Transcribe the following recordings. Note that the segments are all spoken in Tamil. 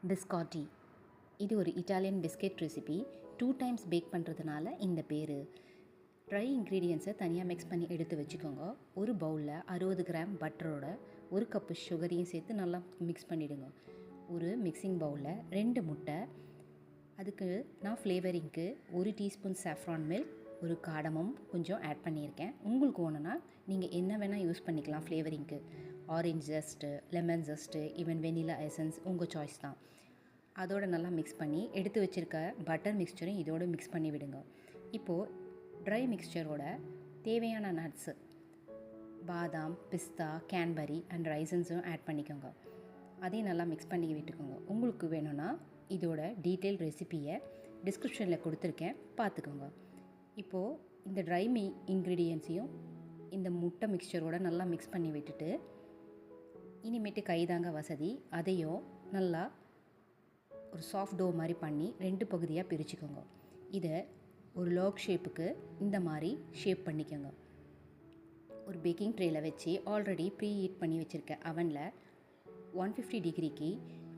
பிஸ்காட்டி. இது ஒரு Italian biscuit recipe. 2 times bake பண்ணுறதுனால இந்த பேர். ட்ரை இன்க்ரீடியன்ஸை தனியாக மிக்ஸ் பண்ணி எடுத்து வச்சுக்கோங்க. ஒரு பவுலில் 60 கிராம் பட்டரோட 1 கப்பு சுகரையும் சேர்த்து நல்லா மிக்ஸ் பண்ணிவிடுங்க. ஒரு மிக்சிங் பவுலில் 2 முட்டை, அதுக்கு நான் ஃப்ளேவரிங்க்கு 1 டீஸ்பூன் சாஃப்ரான் மில்க், ஒரு காடமும் கொஞ்சம் ஆட் பண்ணியிருக்கேன். உங்களுக்கு வேணும்னா நீங்கள் என்ன வேணால் யூஸ் பண்ணிக்கலாம் ஃப்ளேவரிங்க்கு. Orange zest, lemon zest, even vanilla essence உங்கள் சாய்ஸ் தான். அதோடு நல்லா மிக்ஸ் பண்ணி எடுத்து வச்சுருக்க பட்டர் மிக்ஸ்சரையும் இதோடு மிக்ஸ் பண்ணி விடுங்க. இப்போது ட்ரை மிக்ஸ்சரோட தேவையான நட்ஸு பாதாம், பிஸ்தா, கேன்பரி அண்ட் ரைசன்ஸும் ஆட் பண்ணிக்கோங்க. அதையும் நல்லா மிக்ஸ் பண்ணி விட்டுக்கோங்க. உங்களுக்கு வேணும்னா இதோட டீட்டெயில் ரெசிப்பியை டிஸ்கிரிப்ஷனில் கொடுத்துருக்கேன், பார்த்துக்கோங்க. இப்போது இந்த ட்ரை இன்க்ரீடியன்ஸையும் இந்த முட்டை மிக்ஸ்சரோட நல்லா மிக்ஸ் பண்ணி விட்டுட்டு, இனிமேட்டு கைதாங்க வசதி, அதையும் நல்லா ஒரு சாஃப்ட் டோ மாதிரி பண்ணி 2 பகுதியாக பிரிச்சுக்கோங்க. இதை ஒரு லாக் ஷேப்புக்கு இந்த மாதிரி ஷேப் பண்ணிக்கோங்க. ஒரு பேக்கிங் ட்ரேயில் வச்சு ஆல்ரெடி ப்ரீ ஹீட் பண்ணி வச்சுருக்க அவனில் 150 டிகிரிக்கு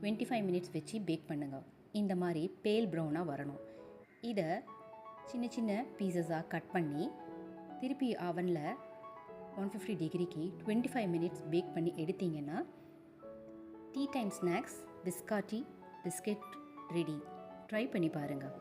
25 மினிட்ஸ் வச்சு பேக் பண்ணுங்கள். இந்த மாதிரி பேல் ப்ரௌனாக வரணும். இதை சின்ன சின்ன பீசஸாக கட் பண்ணி திருப்பி அவனில் 150 டிகிரிக்கு 25 மினிட்ஸ் பேக் பண்ணி எடுத்தீங்கன்னா tea time snacks biscotti biscuit ரெடி. ட்ரை பண்ணி பாருங்கள்.